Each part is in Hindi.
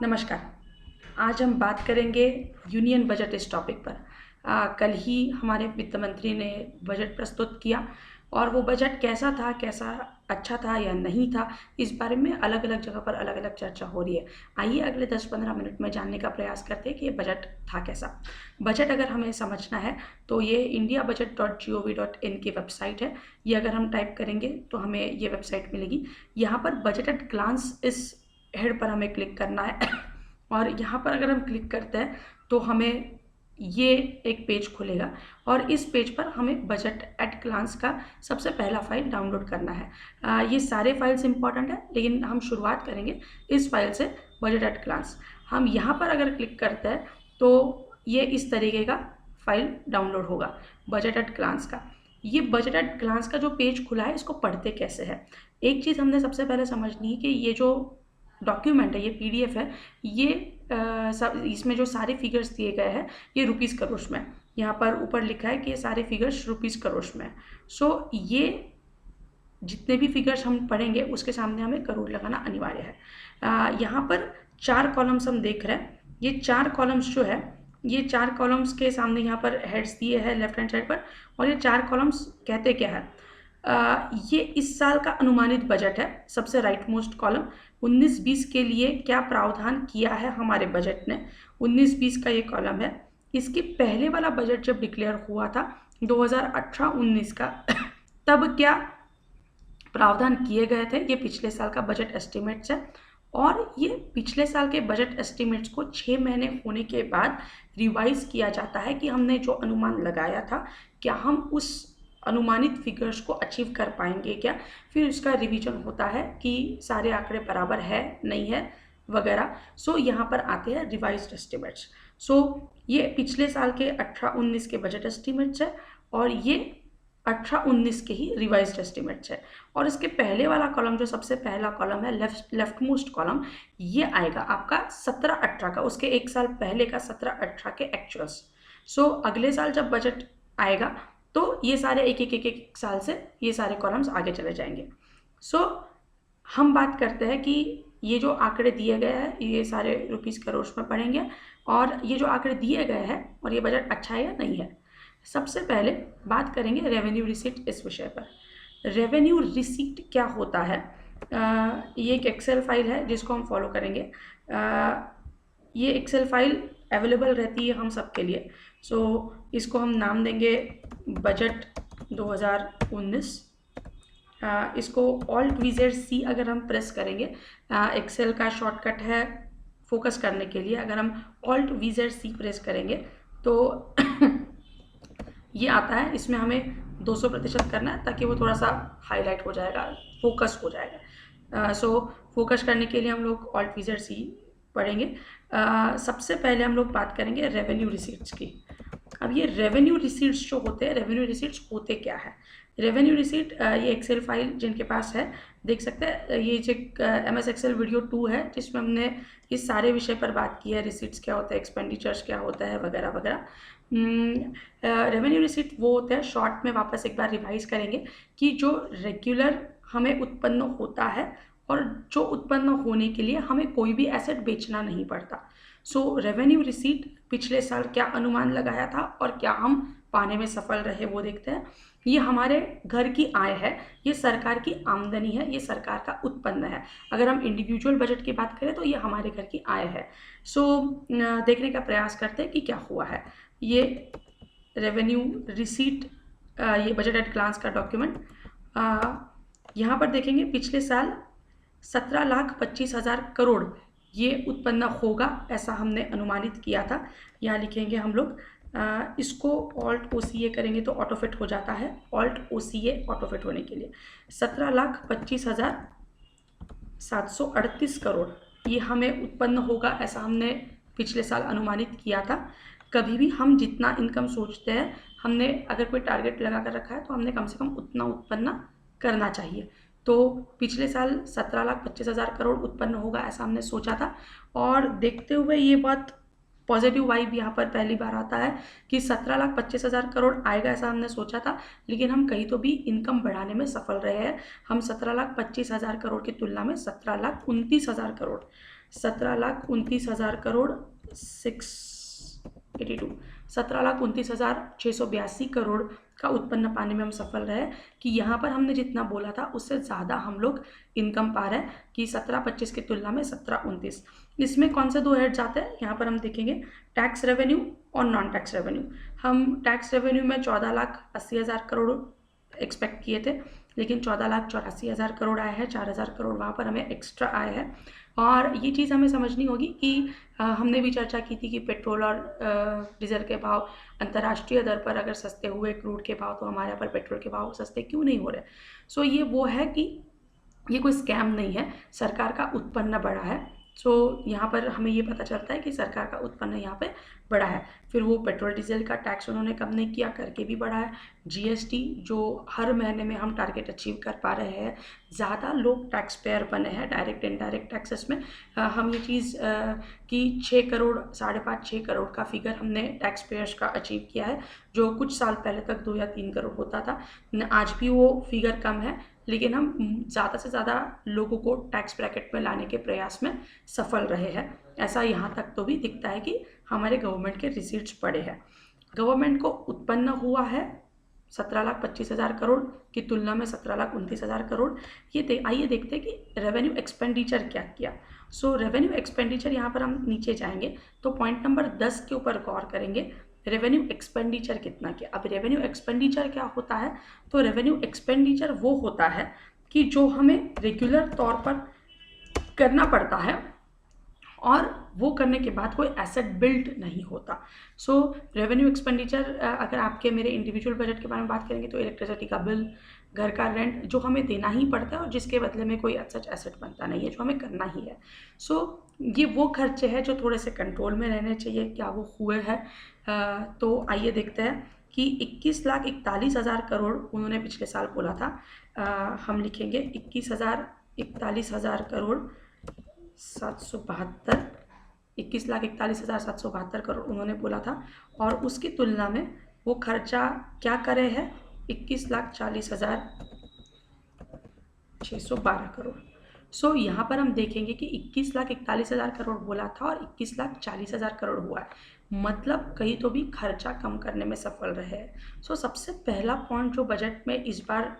नमस्कार। आज हम बात करेंगे यूनियन बजट इस टॉपिक पर। कल ही हमारे वित्त मंत्री ने बजट प्रस्तुत किया और वो बजट कैसा था, कैसा अच्छा था या नहीं था, इस बारे में अलग अलग जगह पर अलग अलग चर्चा हो रही है। आइए अगले 10-15 मिनट में जानने का प्रयास करते हैं कि ये बजट था कैसा। बजट अगर हमें समझना है तो ये indiabudget.gov.in की वेबसाइट है। ये अगर हम टाइप करेंगे तो हमें ये वेबसाइट मिलेगी। यहाँ पर बजट एट ग्लांस इस हेड पर हमें क्लिक करना है और यहाँ पर अगर हम क्लिक करते हैं तो हमें ये एक पेज खुलेगा और इस पेज पर हमें बजट एट ग्लांस का सबसे पहला फाइल डाउनलोड करना है। ये सारे फाइल्स इंपॉर्टेंट है, लेकिन हम शुरुआत करेंगे इस फाइल से, बजट एट ग्लांस। हम यहाँ पर अगर क्लिक करते हैं तो ये इस तरीके का फाइल डाउनलोड होगा बजट एट ग्लांस का। ये बजट एट ग्लांस का जो पेज खुला है, इसको पढ़ते कैसे है। एक चीज़ हमने सबसे पहले समझनी है कि ये जो डॉक्यूमेंट है, ये पीडीएफ है, ये इसमें जो सारे फिगर्स दिए गए हैं ये रुपीज़ करोड़ में है। यहाँ पर ऊपर लिखा है कि ये सारे फिगर्स रुपीज़ करोड़ में है। सो ये जितने भी फिगर्स हम पढ़ेंगे उसके सामने हमें करोड़ लगाना अनिवार्य है। यहाँ पर 4 कॉलम्स हम देख रहे हैं। ये 4 कॉलम्स जो है, ये 4 कॉलम्स के सामने यहाँ पर हेड्स दिए हैं लेफ्ट हैंड साइड पर, और ये 4 कॉलम्स कहते क्या है। ये इस साल का अनुमानित बजट है। सबसे राइट मोस्ट कॉलम 19-20 के लिए क्या प्रावधान किया है हमारे बजट ने, 19-20 का ये कॉलम है। इसके पहले वाला बजट जब डिक्लेयर हुआ था 2018-19 का तब क्या प्रावधान किए गए थे, ये पिछले साल का बजट एस्टिमेट्स है। और ये पिछले साल के बजट एस्टिमेट्स को 6 महीने होने के बाद रिवाइज किया जाता है कि हमने जो अनुमान लगाया था क्या हम उस अनुमानित फिगर्स को अचीव कर पाएंगे क्या। फिर उसका रिवीजन होता है कि सारे आंकड़े बराबर है नहीं है वगैरह। सो यहाँ पर आते हैं रिवाइज्ड एस्टिमेट्स। सो ये पिछले साल के 18-19 के बजट एस्टिमेट्स है और ये 18-19 के ही रिवाइज्ड एस्टिमेट्स है। और इसके पहले वाला कॉलम, जो सबसे पहला कॉलम है, लेफ्ट मोस्ट कॉलम, ये आएगा आपका 17-18 का, उसके एक साल पहले का 17-18 के एक्चुअल्स। सो अगले साल जब बजट आएगा तो ये सारे एक साल से ये सारे कॉलम्स आगे चले जाएंगे। सो हम बात करते हैं कि ये जो आंकड़े दिए गए हैं ये सारे रुपीज़ करोड़ में पड़ेंगे, और ये जो आंकड़े दिए गए हैं और ये बजट अच्छा है या नहीं है। सबसे पहले बात करेंगे रेवेन्यू रिसीट इस विषय पर। रेवेन्यू रिसीट क्या होता है, ये एक एक्सेल फाइल है जिसको हम फॉलो करेंगे। ये एक्सेल फाइल अवेलेबल रहती है हम सब के लिए। सो इसको हम नाम देंगे बजट 2019। इसको Alt+Z+C अगर हम प्रेस करेंगे, एक्सेल का शॉर्टकट है फोकस करने के लिए। अगर हम Alt+Z+C प्रेस करेंगे तो ये आता है। इसमें हमें 200% करना है ताकि वो थोड़ा सा हाईलाइट हो जाएगा, फोकस हो जाएगा। सो फोकस करने के लिए हम लोग Alt+Z+C पढ़ेंगे। सबसे पहले हम लोग बात करेंगे रेवेन्यू रिसीट्स की। अब ये रेवेन्यू रिसीट्स जो होते हैं, रेवेन्यू रिसीट्स होते क्या है। रेवेन्यू रिसीट, ये एक्सेल फाइल जिनके पास है देख सकते हैं, ये जो MS एक्सेल वीडियो 2 है जिसमें हमने इस सारे विषय पर बात की है, रिसीट्स क्या होता है, एक्सपेंडिचर्स क्या होता है वगैरह वगैरह। रेवेन्यू रिसीट वो होते हैं, शॉर्ट में वापस एक बार रिवाइज करेंगे कि जो रेगुलर हमें उत्पन्न होता है और जो उत्पन्न होने के लिए हमें कोई भी एसेट बेचना नहीं पड़ता। सो रेवेन्यू रिसीट पिछले साल क्या अनुमान लगाया था और क्या हम पाने में सफल रहे वो देखते हैं। ये हमारे घर की आय है, ये सरकार की आमदनी है, ये सरकार का उत्पन्न है। अगर हम इंडिविजुअल बजट की बात करें तो ये हमारे घर की आय है। सो देखने का प्रयास करते हैं कि क्या हुआ है। ये रेवेन्यू रिसीट, ये बजट एट ग्लांस का डॉक्यूमेंट। यहाँ पर देखेंगे पिछले साल 17,25,000 करोड़ ये उत्पन्न होगा, ऐसा हमने अनुमानित किया था। यहाँ लिखेंगे हम लोग, इसको Alt+OCA करेंगे तो ऑटोफिट हो जाता है। Alt+OCA ऑटोफिट होने के लिए 17,25,738 करोड़ ये हमें उत्पन्न होगा, ऐसा हमने पिछले साल अनुमानित किया था। कभी भी हम जितना इनकम सोचते हैं, हमने अगर कोई टारगेट लगा कर रखा है तो हमने कम से कम उतना उत्पन्न करना चाहिए। तो पिछले साल 17,25,000 करोड़ उत्पन्न होगा ऐसा हमने सोचा था। और देखते हुए ये बहुत पॉजिटिव वाइब यहाँ पर पहली बार आता है कि 17,25,000 करोड़ आएगा ऐसा हमने सोचा था, लेकिन हम कहीं तो भी इनकम बढ़ाने में सफल रहे हैं। हम 17,25,000 करोड़ की तुलना में 17,29,000 करोड़ 17,29,000 करोड़ 682 17,29,682 करोड़ का उत्पन्न पाने में हम सफल रहे कि यहाँ पर हमने जितना बोला था उससे ज़्यादा हम लोग इनकम पा रहे हैं कि 17-25 की तुलना में 17-29। इसमें कौन से दो हेड जाते हैं यहाँ पर हम देखेंगे, टैक्स रेवेन्यू और नॉन टैक्स रेवेन्यू। हम टैक्स रेवेन्यू में 14,80,000 करोड़ एक्सपेक्ट किए थे, लेकिन 14,84,000 करोड़ आए हैं, 4,000 करोड़ वहाँ पर हमें एक्स्ट्रा आए हैं। और ये चीज़ हमें समझनी होगी कि हमने भी चर्चा की थी कि पेट्रोल और डीजल के भाव अंतर्राष्ट्रीय दर पर अगर सस्ते हुए क्रूड के भाव, तो हमारे यहाँ पर पेट्रोल के भाव सस्ते क्यों नहीं हो रहे। सो ये वो है कि ये कोई स्कैम नहीं है, सरकार का उत्पन्न बढ़ा है। सो यहाँ पर हमें ये पता चलता है कि सरकार का उत्पन्न यहाँ पे बढ़ा है। फिर वो पेट्रोल डीजल का टैक्स उन्होंने कम नहीं किया, करके भी बढ़ा है। जीएसटी जो हर महीने में हम टारगेट अचीव कर पा रहे हैं, ज़्यादा लोग टैक्स पेयर बने हैं डायरेक्ट इनडायरेक्ट टैक्सेस में। हम ये चीज़ कि 6 करोड़ 5.5-6 करोड़ का फिगर हमने टैक्स पेयर्स का अचीव किया है, जो कुछ साल पहले तक 2 या 3 करोड़ होता था। आज भी वो फिगर कम है, लेकिन हम ज़्यादा से ज़्यादा लोगों को टैक्स ब्रैकेट में लाने के प्रयास में सफल रहे हैं। ऐसा यहाँ तक तो भी दिखता है कि हमारे गवर्नमेंट के रिसीट्स बढ़े हैं। गवर्नमेंट को उत्पन्न हुआ है 17,25,000 करोड़ की तुलना में 17,29,000 करोड़। ये आइए देखते हैं कि रेवेन्यू एक्सपेंडिचर क्या किया। सो रेवेन्यू एक्सपेंडिचर यहाँ पर हम नीचे जाएंगे तो पॉइंट नंबर 10 के ऊपर गौर करेंगे, रेवेन्यू एक्सपेंडिचर कितना किया। अब रेवेन्यू एक्सपेंडिचर क्या होता है, तो रेवेन्यू एक्सपेंडिचर वो होता है कि जो हमें रेगुलर तौर पर करना पड़ता है और वो करने के बाद कोई एसेट बिल्ड नहीं होता। सो रेवेन्यू एक्सपेंडिचर अगर आपके मेरे इंडिविजुअल बजट के बारे में बात करेंगे तो इलेक्ट्रिसिटी का बिल, घर का रेंट जो हमें देना ही पड़ता है और जिसके बदले में कोई सच एसेट बनता नहीं है, जो हमें करना ही है। सो ये वो खर्चे हैं जो थोड़े से कंट्रोल में रहने चाहिए, क्या वो हुए हैं। तो आइए देखते हैं कि 21,41,000 करोड़ उन्होंने पिछले साल बोला था। हम लिखेंगे 41,41,000 करोड़ 772, 21,41,772 करोड़ उन्होंने बोला था, और उसकी तुलना में वो खर्चा क्या करे है 21,40,612 करोड़। सो यहाँ पर हम देखेंगे कि 21,41,000 करोड़ बोला था और 21,40,000 करोड़ हुआ है, मतलब कहीं तो भी खर्चा कम करने में सफल रहे हैं। सो सबसे पहला पॉइंट जो बजट में इस बार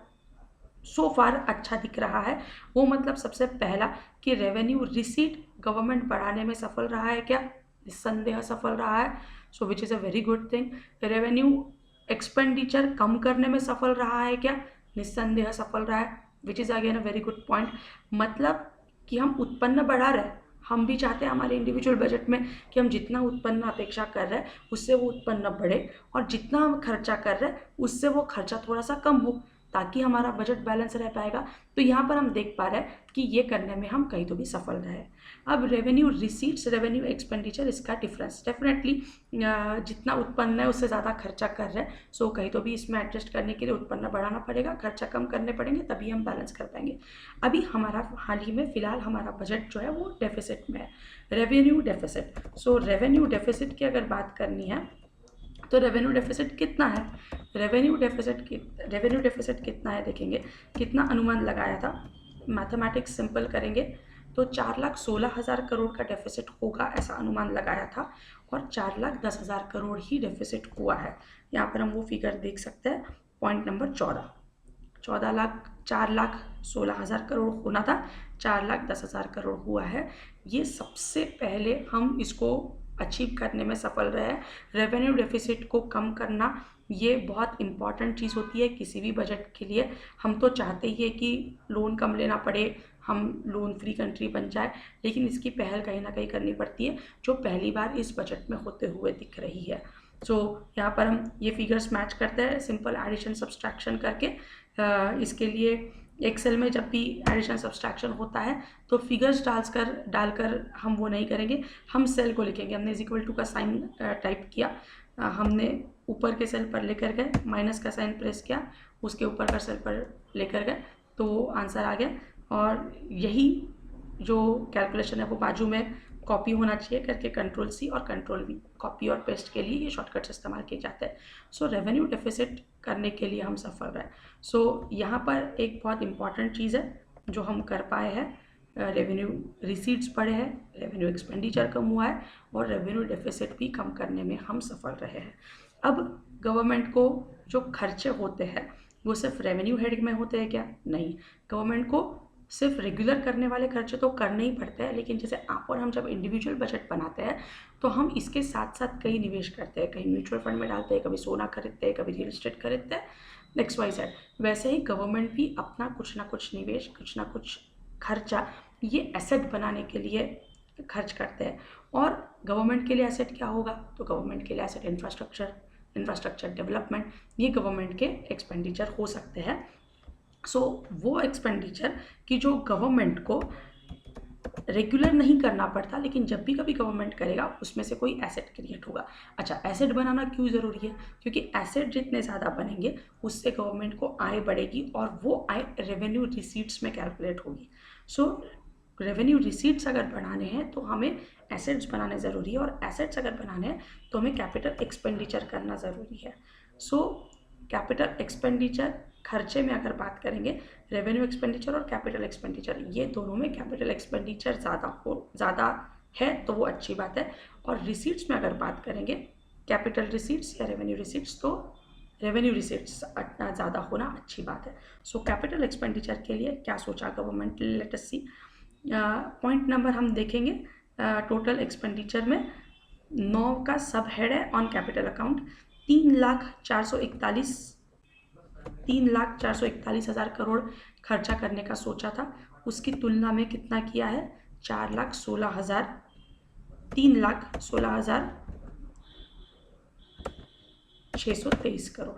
सो फार अच्छा दिख रहा है, वो मतलब सबसे पहला कि रेवेन्यू रिसीट गवर्नमेंट बढ़ाने में सफल रहा है क्या, निस्संदेह सफल रहा है। So which is a very good thing. Revenue expenditure कम करने में सफल रहा है क्या, निस्संदेह सफल रहा है, which is again a very good point. मतलब कि हम उत्पन्न बढ़ा रहे हैं, हम भी चाहते हैं हमारे इंडिविजुअल बजट में कि हम जितना उत्पन्न अपेक्षा कर रहे हैं उससे वो उत्पन्न बढ़े, और जितना हम खर्चा कर रहे हैं उससे वो खर्चा थोड़ा सा कम हो, ताकि हमारा बजट बैलेंस रह पाएगा। तो यहाँ पर हम देख पा रहे हैं कि ये करने में हम कहीं तो भी सफल रहे। अब रेवेन्यू रिसीट्स, रेवेन्यू एक्सपेंडिचर, इसका डिफरेंस डेफिनेटली जितना उत्पन्न है उससे ज़्यादा खर्चा कर रहे हैं। सो कहीं तो भी इसमें एडजस्ट करने के लिए उत्पन्न बढ़ाना पड़ेगा, खर्चा कम करने पड़ेंगे, तभी हम बैलेंस कर पाएंगे। अभी हमारा हाल ही में फ़िलहाल हमारा बजट जो है वो डेफिसिट में है, रेवेन्यू डेफिसिट। सो रेवेन्यू डेफिसिट की अगर बात करनी है तो रेवेन्यू डेफिसिट कितना है, रेवेन्यू डेफिसिट कितना है देखेंगे, कितना अनुमान लगाया था। मैथमेटिक्स सिंपल करेंगे तो 4,16,000 करोड़ का डेफिसिट होगा ऐसा अनुमान लगाया था, और 4,10,000 करोड़ ही डेफिसिट हुआ है। यहाँ पर हम वो फिगर देख सकते हैं, पॉइंट नंबर 4,16,000 करोड़ होना था, 4,10,000 करोड़ हुआ है। ये सबसे पहले हम इसको अचीव करने में सफल रहे हैं। रेवेन्यू डेफिसिट को कम करना ये बहुत इम्पॉर्टेंट चीज़ होती है किसी भी बजट के लिए। हम तो चाहते ही है कि लोन कम लेना पड़े, हम लोन फ्री कंट्री बन जाए, लेकिन इसकी पहल कहीं ना कहीं करनी पड़ती है, जो पहली बार इस बजट में होते हुए दिख रही है। सो यहाँ पर हम ये फिगर्स मैच करते हैं सिंपल एडिशन सब्सट्रैक्शन करके। इसके लिए एक्सेल में जब भी एडिशन सब्सट्रैक्शन होता है तो फिगर्स डालकर हम वो नहीं करेंगे, हम सेल को लिखेंगे। हमने इज इक्वल टू का साइन टाइप किया, हमने ऊपर के सेल पर लेकर गए, माइनस का साइन प्रेस किया, उसके ऊपर का सेल पर लेकर गए, तो आंसर आ गया। और यही जो कैलकुलेशन है वो बाजू में कॉपी होना चाहिए करके कंट्रोल सी और कंट्रोल वी, कॉपी और पेस्ट के लिए ये शॉर्टकट्स इस्तेमाल किए जाते हैं। सो रेवेन्यू डेफिसिट करने के लिए हम सफल रहे। सो यहाँ पर एक बहुत इम्पॉर्टेंट चीज़ है जो हम कर पाए हैं, रेवेन्यू रिसीट्स बढ़े हैं, रेवेन्यू एक्सपेंडिचर कम हुआ है और रेवेन्यू डेफिसिट भी कम करने में हम सफल रहे हैं। अब गवर्नमेंट को जो खर्चे होते हैं वो सिर्फ रेवेन्यू हेड में होते हैं क्या? नहीं, गवर्नमेंट को सिर्फ रेगुलर करने वाले खर्चे तो करने ही पड़ते हैं, लेकिन जैसे आप और हम जब इंडिविजुअल बजट बनाते हैं तो हम इसके साथ साथ कई निवेश करते हैं, कहीं म्यूचुअल फंड में डालते हैं, कभी सोना खरीदते हैं, कभी रियल एस्टेट खरीदते हैं, XYZ। वैसे ही गवर्नमेंट भी अपना कुछ ना कुछ निवेश, कुछ ना कुछ खर्चा ये एसेट बनाने के लिए खर्च करते हैं। और गवर्नमेंट के लिए एसेट क्या होगा? तो गवर्नमेंट के लिए एसेट इंफ्रास्ट्रक्चर डेवलपमेंट, ये गवर्नमेंट के एक्सपेंडिचर हो सकते हैं। सो वो एक्सपेंडिचर कि जो गवर्नमेंट को रेगुलर नहीं करना पड़ता, लेकिन जब भी कभी गवर्नमेंट करेगा उसमें से कोई एसेट क्रिएट होगा। अच्छा, एसेट बनाना क्यों ज़रूरी है? क्योंकि एसेट जितने ज़्यादा बनेंगे उससे गवर्नमेंट को आय बढ़ेगी और वो आय रेवेन्यू रिसीट्स में कैलकुलेट होगी। सो रेवेन्यू रिसीट्स अगर बढ़ाने हैं तो हमें एसेट्स बनाने ज़रूरी है, और एसेट्स अगर बनाने हैं तो हमें कैपिटल एक्सपेंडिचर करना ज़रूरी है। सो कैपिटल एक्सपेंडिचर खर्चे में अगर बात करेंगे, रेवेन्यू एक्सपेंडिचर और कैपिटल एक्सपेंडिचर, ये दोनों में कैपिटल एक्सपेंडिचर ज़्यादा है तो वो अच्छी बात है। और रिसीट्स में अगर बात करेंगे, कैपिटल रिसीट्स या रेवेन्यू रिसीट्स, तो रेवेन्यू रिसीट्स ज़्यादा होना अच्छी बात है। सो कैपिटल एक्सपेंडिचर के लिए क्या सोचा गवर्नमेंट, लेट अस सी। पॉइंट नंबर हम देखेंगे, टोटल एक्सपेंडिचर में 9 का सब हेड है ऑन कैपिटल अकाउंट। 3,441,000 करोड़ खर्चा करने का सोचा था, उसकी तुलना में कितना किया है? 3,16,623 करोड़।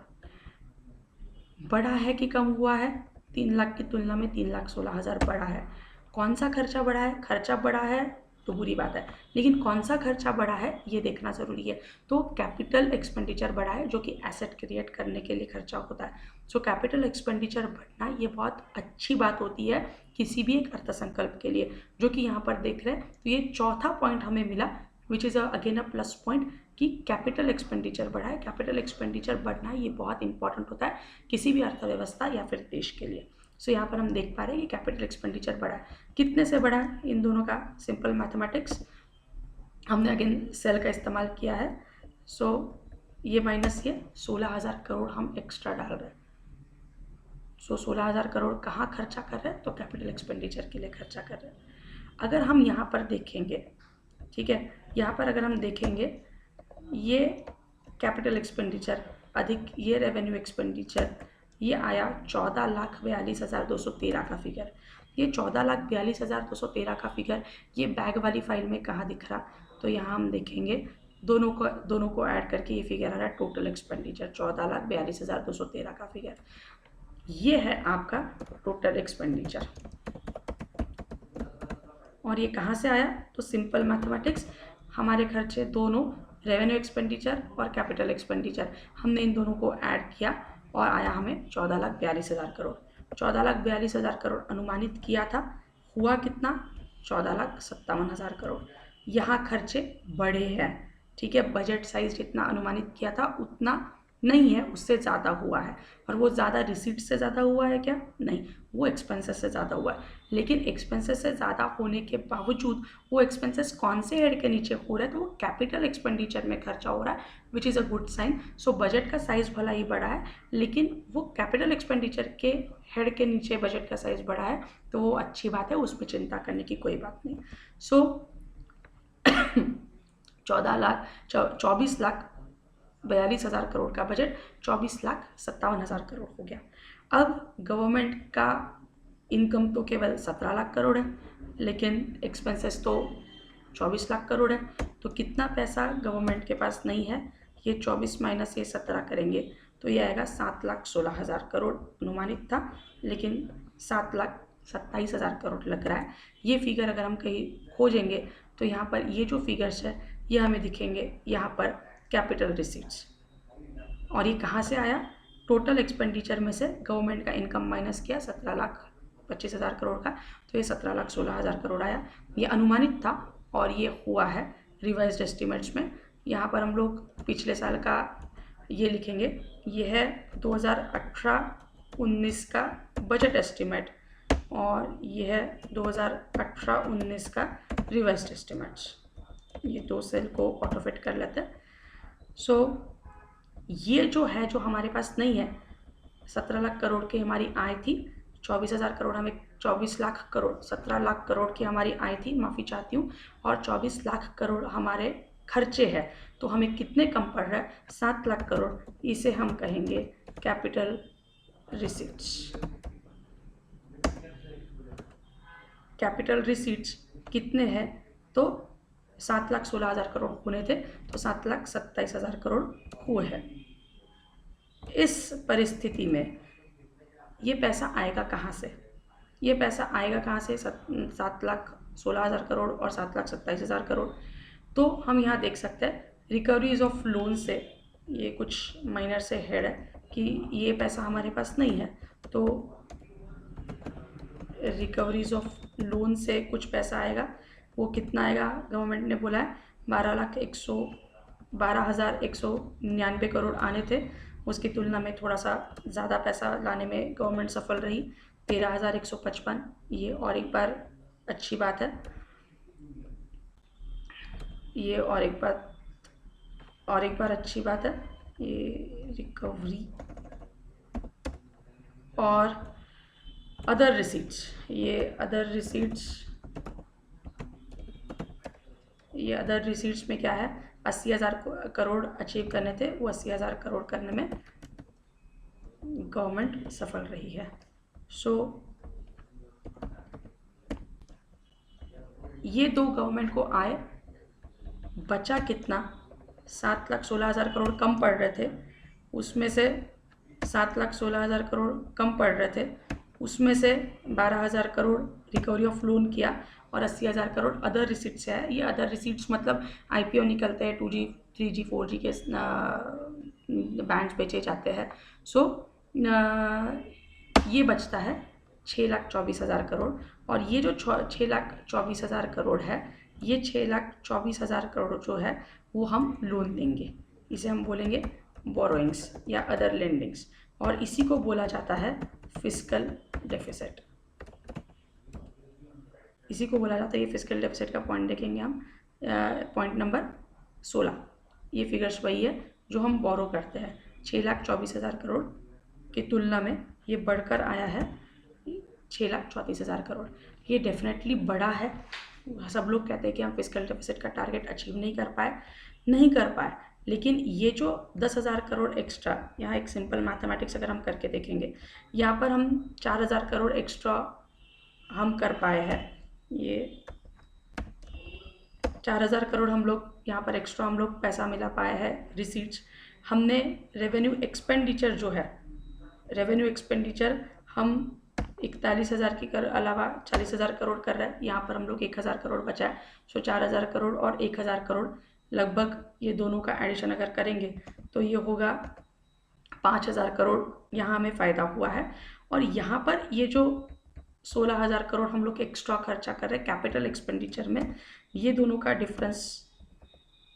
बढ़ा है कि कम हुआ है? 3 लाख की तुलना में 3,16,000 बढ़ा है। कौन सा खर्चा बढ़ा है? खर्चा बढ़ा है तो बुरी बात है, लेकिन कौन सा खर्चा बढ़ा है ये देखना ज़रूरी है। तो कैपिटल एक्सपेंडिचर बढ़ा है, जो कि एसेट क्रिएट करने के लिए खर्चा होता है। सो कैपिटल एक्सपेंडिचर बढ़ना ये बहुत अच्छी बात होती है किसी भी एक अर्थसंकल्प के लिए, जो कि यहाँ पर देख रहे हैं। तो ये चौथा पॉइंट हमें मिला, which is again a plus point, कि कैपिटल एक्सपेंडिचर बढ़ा है। कैपिटल एक्सपेंडिचर बढ़ना ये बहुत इंपॉर्टेंट होता है किसी भी अर्थव्यवस्था या फिर देश के लिए। सो यहाँ पर हम देख पा रहे हैं कि कैपिटल एक्सपेंडिचर बढ़ा है। कितने से बढ़ा है? इन दोनों का सिंपल मैथमेटिक्स, हमने अगेन सेल का इस्तेमाल किया है। सो ये माइनस ये 16,000 करोड़ हम एक्स्ट्रा डाल रहे हैं। सो 16,000 करोड़ कहाँ खर्चा कर रहे हैं? तो कैपिटल एक्सपेंडिचर के लिए खर्चा कर रहे हैं। अगर हम यहाँ पर देखेंगे, ठीक है, यहाँ पर अगर हम देखेंगे, ये कैपिटल एक्सपेंडिचर अधिक ये रेवेन्यू एक्सपेंडिचर, ये आया 14,42,213 का फिगर। ये 14,42,213 का फिगर ये बैग वाली फाइल में कहाँ दिख रहा? तो यहाँ हम देखेंगे दोनों को ऐड करके ये फिगर आ रहा है टोटल एक्सपेंडिचर, 14,42,213 का फिगर। ये है आपका टोटल एक्सपेंडिचर। और ये कहाँ से आया? तो सिंपल मैथमेटिक्स, हमारे खर्चे दोनों रेवेन्यू एक्सपेंडिचर और कैपिटल एक्सपेंडिचर, हमने इन दोनों को ऐड किया और आया हमें 14,42,000 करोड़। 14,42,000 करोड़ अनुमानित किया था, हुआ कितना? 14,57,000 करोड़। यहाँ खर्चे बढ़े हैं, ठीक है, बजट साइज जितना अनुमानित किया था उतना नहीं है, उससे ज़्यादा हुआ है। और वो ज़्यादा रिसीट से ज़्यादा हुआ है क्या? नहीं, वो एक्सपेंसेस से ज़्यादा हुआ है। लेकिन एक्सपेंसेस से ज़्यादा होने के बावजूद वो एक्सपेंसेस कौन से हेड के नीचे हो रहा है? तो वो कैपिटल एक्सपेंडिचर में खर्चा हो रहा है, which is a good sign. So budget का साइज़ भला ही बढ़ा है, लेकिन वो कैपिटल एक्सपेंडिचर के हेड के नीचे बजट का साइज़ बढ़ा है, तो वो अच्छी बात है, उसमें चिंता करने की कोई बात नहीं। सो 24,42,000 करोड़ का बजट 24,57,000 करोड़ हो गया। अब गवर्नमेंट का इनकम तो केवल 17 लाख करोड़ है, लेकिन एक्सपेंसेस तो 24 लाख करोड़ है। तो कितना पैसा गवर्नमेंट के पास नहीं है? ये 24 माइनस ये 17 करेंगे तो ये आएगा 7,16,000 करोड़ अनुमानित था, लेकिन 7,27,000 करोड़ लग रहा है। ये फिगर अगर हम कहीं खोजेंगे तो यहाँ पर ये जो फिगर्स है ये हमें दिखेंगे यहाँ पर कैपिटल रिसीट्स। और ये कहाँ से आया? टोटल एक्सपेंडिचर में से गवर्नमेंट का इनकम माइनस किया 17,25,000 करोड़ का, तो ये 17,16,000 करोड़ आया। ये अनुमानित था और ये हुआ है रिवाइज्ड एस्टिमेट्स में। यहाँ पर हम लोग पिछले साल का ये लिखेंगे, ये है 2018-19 का बजट एस्टिमेट, और ये है 2018-19 का रिवाइज्ड एस्टिमेट्स। ये दो सेल को ऑटो फिट कर लेते हैं। सो ये जो है, जो हमारे पास नहीं है, 17 लाख करोड़ की हमारी आय थी, 24,000 करोड़ हमें 24 लाख करोड़ 17 लाख करोड़ की हमारी आय थी, माफ़ी चाहती हूँ, और 24 लाख करोड़ हमारे खर्चे हैं। तो हमें कितने कम पड़ रहा है? 7 लाख करोड़। इसे हम कहेंगे कैपिटल रिसीट्स। कैपिटल रिसीट्स कितने हैं? तो 7,16,000 करोड़ होने थे, तो 7,27,000 करोड़ हुए हैं। इस परिस्थिति में ये पैसा आएगा कहाँ से? ये पैसा आएगा कहाँ से? 7,16,000 करोड़ और 7,27,000 करोड़। तो हम यहाँ देख सकते हैं रिकवरीज ऑफ लोन से, ये कुछ माइनर से हेड है कि ये पैसा हमारे पास नहीं है, तो रिकवरीज ऑफ लोन से कुछ पैसा आएगा। वो कितना आएगा? गवर्नमेंट ने बोला है 12,199 करोड़ आने थे, उसकी तुलना में थोड़ा सा ज़्यादा पैसा लाने में गवर्नमेंट सफल रही, 13,155। ये और एक बार अच्छी बात है, ये और एक बार अच्छी बात है। ये रिकवरी और अदर रिसीट्स, ये अदर रिसीट्स में क्या है? 80,000 करोड़ अचीव करने थे, वो 80,000 करोड़ करने में गवर्नमेंट सफल रही है। सो ये दो गवर्नमेंट को आए, बचा कितना? 7,16,000 करोड़ कम पड़ रहे थे, उसमें से 7,16,000 करोड़ कम पड़ रहे थे, उसमें से 12,000 करोड़ रिकवरी ऑफ लोन किया और 80,000 करोड़ अदर रिसीट्स है। ये अदर रिसीट्स मतलब IPO निकलते हैं, 2G 3G 4G के बैंड्स बेचे जाते हैं। सो ये बचता है 6,24,000 करोड़। और ये जो 6,24,000 करोड़ है, ये 6,24,000 करोड़ जो है वो हम लोन देंगे। इसे हम बोलेंगे बोरोइंग्स या अदर लेंडिंग्स, और इसी को बोला जाता है फिस्कल डेफिसिट। इसी को बोला जाता है, ये फिस्कल डेफिसिट का पॉइंट देखेंगे हम, पॉइंट नंबर 16। ये फिगर्स वही है जो हम बोरो करते हैं। 6,24,000 करोड़ की तुलना में ये बढ़कर आया है 6,34,000 करोड़। ये डेफिनेटली बड़ा है। सब लोग कहते हैं कि हम फिस्कल डेफिसिट का टारगेट अचीव नहीं कर पाए, लेकिन ये जो 10,000 करोड़ एक्स्ट्रा, यहाँ एक सिंपल मैथमेटिक्स अगर हम करके देखेंगे, यहाँ पर हम 4,000 करोड़ एक्स्ट्रा हम कर पाए हैं। ये 4,000 करोड़ हम लोग यहाँ पर एक्स्ट्रा हम लोग पैसा मिला पाए हैं रिसीट्स। हमने रेवेन्यू एक्सपेंडिचर जो है, रेवेन्यू एक्सपेंडिचर हम 41,000 के अलावा 40,000 करोड़ कर रहे हैं, यहाँ पर हम लोग 1,000 करोड़ बचा है। सो 4,000 करोड़ और 1,000 करोड़ लगभग, ये दोनों का एडिशन अगर करेंगे तो ये होगा 5,000 करोड़ यहाँ हमें फ़ायदा हुआ है। और यहाँ पर ये जो 16,000 करोड़ हम लोग एक्स्ट्रा खर्चा कर रहे हैं कैपिटल एक्सपेंडिचर में, ये दोनों का डिफरेंस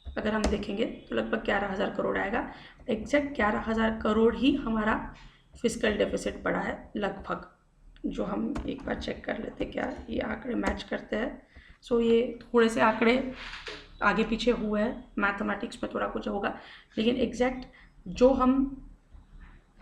अगर हम देखेंगे तो लगभग 11,000 करोड़ आएगा। एग्जैक्ट 11,000 करोड़ ही हमारा फिस्कल डेफिसिट पड़ा है लगभग, जो हम एक बार चेक कर लेते क्या ये आंकड़े मैच करते हैं। सो ये थोड़े से आंकड़े आगे पीछे हुए हैं, मैथमेटिक्स में थोड़ा कुछ होगा, लेकिन एग्जैक्ट जो हम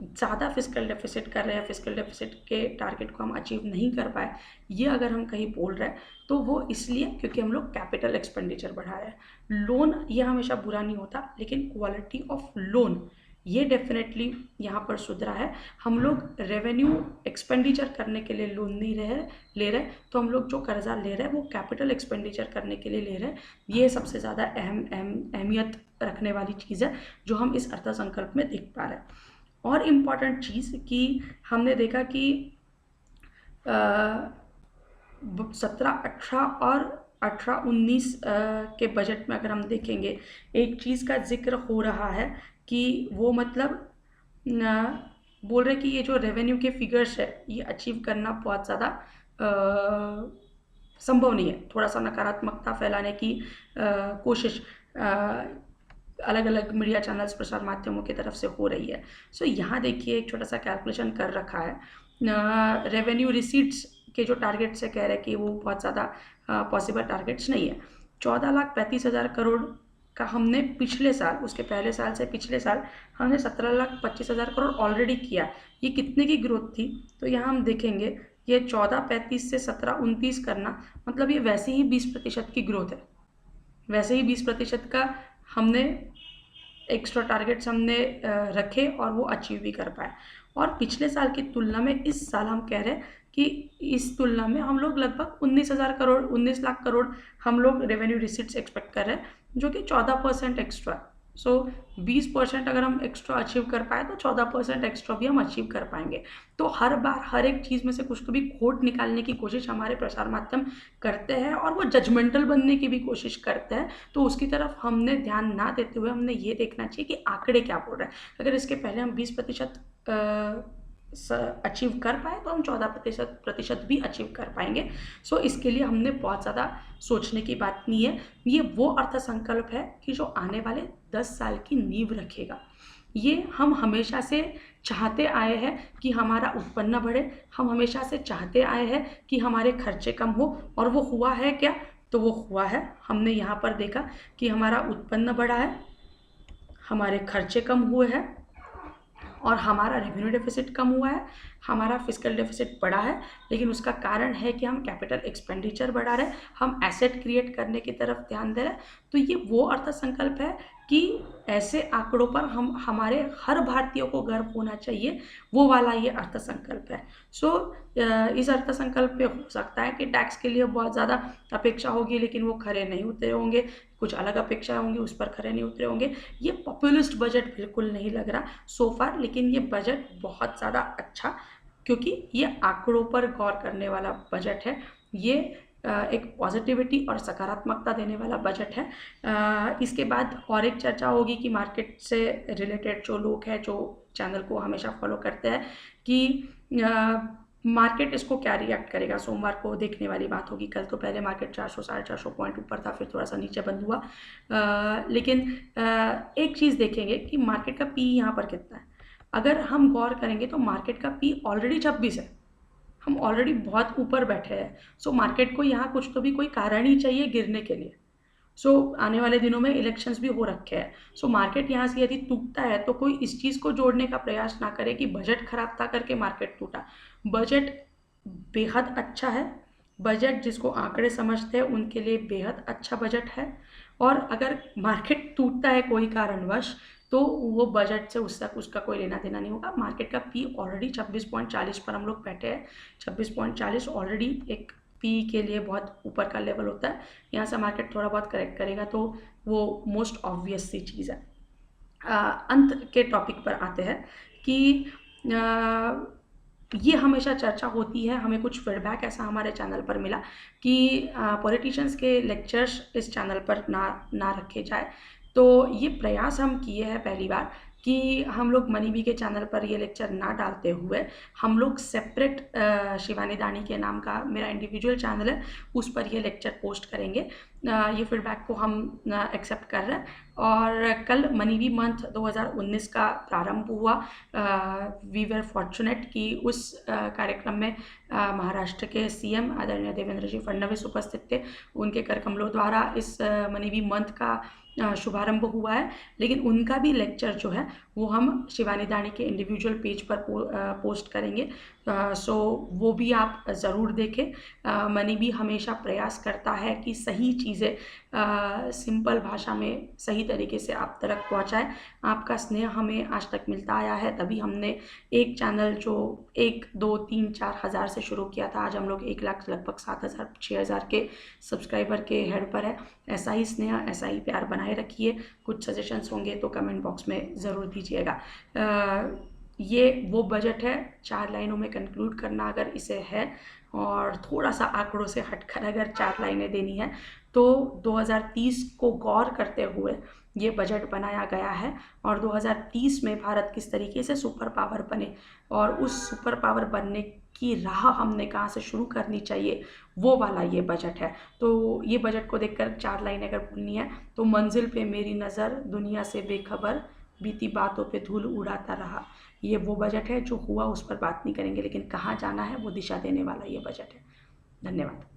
ज़्यादा फिस्कल डेफिसिट कर रहे हैं, फिस्कल डेफिसिट के टारगेट को हम अचीव नहीं कर पाए, ये अगर हम कहीं बोल रहे हैं तो वो इसलिए क्योंकि हम लोग कैपिटल एक्सपेंडिचर बढ़ा रहे हैं। लोन ये हमेशा बुरा नहीं होता, लेकिन क्वालिटी ऑफ लोन ये डेफिनेटली यहाँ पर सुधरा है। हम लोग रेवेन्यू एक्सपेंडिचर करने के लिए लोन नहीं ले रहे, तो हम लोग जो कर्जा ले रहे हैं वो कैपिटल एक्सपेंडिचर करने के लिए ले रहे हैं। ये सबसे ज़्यादा अहमियत रखने वाली चीज़ है जो हम इस अर्थसंकल्प में देख पा रहे हैं। और इम्पॉर्टेंट चीज़ कि हमने देखा कि 17, 18 और 18-19 के बजट में अगर हम देखेंगे, एक चीज़ का जिक्र हो रहा है कि वो मतलब बोल रहे कि ये जो रेवेन्यू के फिगर्स है ये अचीव करना बहुत ज़्यादा संभव नहीं है। थोड़ा सा नकारात्मकता फैलाने की कोशिश अलग अलग मीडिया चैनल्स, प्रसार माध्यमों की तरफ से हो रही है। सो यहाँ देखिए एक छोटा सा कैलकुलेशन कर रखा है। रेवेन्यू रिसीट्स के जो टारगेट्स है कह रहे हैं कि वो बहुत ज़्यादा पॉसिबल टारगेट्स नहीं है। 14,35,000 करोड़ का हमने पिछले साल, उसके पहले साल से पिछले साल हमने 17,25,000 करोड़ ऑलरेडी किया। ये कितने की ग्रोथ थी? तो यहाँ हम देखेंगे ये 14,35 से 17,29 करना, मतलब ये वैसे ही 20% की ग्रोथ है। वैसे ही 20% का हमने एक्स्ट्रा टारगेट्स हमने रखे और वो अचीव भी कर पाए। और पिछले साल की तुलना में इस साल हम कह रहे हैं कि इस तुलना में हम लोग लगभग 19,000 करोड़, 19 लाख करोड़ हम लोग रेवेन्यू रिसीट्स एक्सपेक्ट कर रहे हैं, जो कि 14% एक्स्ट्रा है। सो 20% अगर हम एक्स्ट्रा अचीव कर पाए तो 14% एक्स्ट्रा भी हम अचीव कर पाएंगे। तो हर बार हर एक चीज़ में से कुछ तो भी खोट निकालने की कोशिश हमारे प्रसार माध्यम करते हैं और वो जजमेंटल बनने की भी कोशिश करते हैं। तो उसकी तरफ हमने ध्यान ना देते हुए हमने ये देखना चाहिए कि आंकड़े क्या बोल रहे हैं। अगर इसके पहले हम 20% अचीव कर पाए तो हम 14% भी अचीव कर पाएंगे। सो इसके लिए हमने बहुत ज़्यादा सोचने की बात नहीं है। ये वो अर्थसंकल्प है कि जो आने वाले 10 साल की नींव रखेगा। ये हम हमेशा से चाहते आए हैं कि हमारा उत्पन्न बढ़े, हम हमेशा से चाहते आए हैं कि हमारे खर्चे कम हो, और वो हुआ है क्या? तो वो हुआ है। हमने यहाँ पर देखा कि हमारा उत्पन्न बढ़ा है, हमारे खर्चे कम हुए हैं और हमारा रेवेन्यू डेफिसिट कम हुआ है, हमारा फिस्कल डेफिसिट बढ़ा है। लेकिन उसका कारण है कि हम कैपिटल एक्सपेंडिचर बढ़ा रहे हैं, हम एसेट क्रिएट करने की तरफ ध्यान दे रहे हैं। तो ये वो अर्थसंकल्प है कि ऐसे आंकड़ों पर हम हमारे हर भारतीय को गर्व होना चाहिए, वो वाला ये अर्थसंकल्प है। सो इस अर्थसंकल्प पे हो सकता है कि टैक्स के लिए बहुत ज़्यादा अपेक्षा होगी, लेकिन वो खरे नहीं उतरे होंगे। कुछ अलग अपेक्षा होंगी, उस पर खरे नहीं उतरे होंगे। ये पॉपुलिस्ट बजट बिल्कुल नहीं लग रहा सो फार, लेकिन ये बजट बहुत ज़्यादा अच्छा, क्योंकि ये आंकड़ों पर गौर करने वाला बजट है। ये एक पॉजिटिविटी और सकारात्मकता देने वाला बजट है। इसके बाद और एक चर्चा होगी कि मार्केट से रिलेटेड जो लोग हैं, जो चैनल को हमेशा फॉलो करते हैं, कि मार्केट इसको क्या रिएक्ट करेगा। सोमवार को देखने वाली बात होगी। कल तो पहले मार्केट 400 450 पॉइंट ऊपर था, फिर थोड़ा सा नीचे बंद हुआ। लेकिन एक चीज़ देखेंगे कि मार्केट का पी यहाँ पर कितना है। अगर हम गौर करेंगे तो मार्केट का पी ऑलरेडी 26 है, हम ऑलरेडी बहुत ऊपर बैठे हैं। सो मार्केट को यहाँ कुछ तो भी कोई कारण ही चाहिए गिरने के लिए। सो आने वाले दिनों में इलेक्शंस भी हो रखे हैं। सो मार्केट यहाँ से यदि टूटता है तो कोई इस चीज़ को जोड़ने का प्रयास ना करे कि बजट खराब था करके मार्केट टूटा। बजट बेहद अच्छा है। बजट जिसको आंकड़े समझते हैं उनके लिए बेहद अच्छा बजट है। और अगर मार्केट टूटता है कोई कारणवश तो वो बजट से उसका कोई लेना देना नहीं होगा। मार्केट का पी ऑलरेडी 26.40 पर हम लोग बैठे हैं। 26.40 ऑलरेडी एक पी के लिए बहुत ऊपर का लेवल होता है। यहाँ से मार्केट थोड़ा बहुत करेक्ट करेगा तो वो मोस्ट ऑब्वियस सी चीज़ है। अंत के टॉपिक पर आते हैं कि ये हमेशा चर्चा होती है। हमें कुछ फीडबैक ऐसा हमारे चैनल पर मिला कि पॉलिटिशियंस के लेक्चर्स इस चैनल पर ना रखे जाए। तो ये प्रयास हम किए हैं पहली बार कि हम लोग मनी बी के चैनल पर ये लेक्चर ना डालते हुए हम लोग सेपरेट शिवानी दानी के नाम का मेरा इंडिविजुअल चैनल है, उस पर ये लेक्चर पोस्ट करेंगे। ये फीडबैक को हम एक्सेप्ट कर रहे हैं। और कल मनी बी मंथ 2019 का प्रारंभ हुआ। वी वर फॉर्चुनेट कि उस कार्यक्रम में महाराष्ट्र के सीएम आदरणीय देवेंद्र जी फडणवीस उपस्थित थे। उनके कर कमलों द्वारा इस मनी बी मंथ का शुभारंभ हुआ है। लेकिन उनका भी लेक्चर जो है वो हम शिवानी दानी के इंडिविजुअल पेज पर पोस्ट करेंगे। सो वो भी आप ज़रूर देखें। मनी भी हमेशा प्रयास करता है कि सही चीज़ें सिंपल भाषा में सही तरीके से आप तक पहुंचाएं। आपका स्नेह हमें आज तक मिलता आया है, तभी हमने एक चैनल जो 1, 2, 3, 4 हज़ार से शुरू किया था, आज हम लोग 1 लाख लगभग 7,000 6,000 के सब्सक्राइबर के हेड पर है। ऐसा ही स्नेह, ऐसा ही प्यार बनाए रखिए। कुछ सजेशंस होंगे तो कमेंट बॉक्स में ज़रूर दीजिएगा। ये वो बजट है, 4 लाइनों में कंक्लूड करना अगर इसे है, और थोड़ा सा आंकड़ों से हटकर अगर 4 लाइनें देनी है तो 2030 को गौर करते हुए ये बजट बनाया गया है। और 2030 में भारत किस तरीके से सुपर पावर बने और उस सुपर पावर बनने की राह हमने कहाँ से शुरू करनी चाहिए, वो वाला ये बजट है। तो ये बजट को देखकर 4 लाइनें अगर बोलनी है तो मंजिल पे मेरी नज़र, दुनिया से बेखबर, बीती बातों पे धूल उड़ाता रहा। ये वो बजट है जो हुआ उस पर बात नहीं करेंगे, लेकिन कहाँ जाना है वो दिशा देने वाला ये बजट है। धन्यवाद।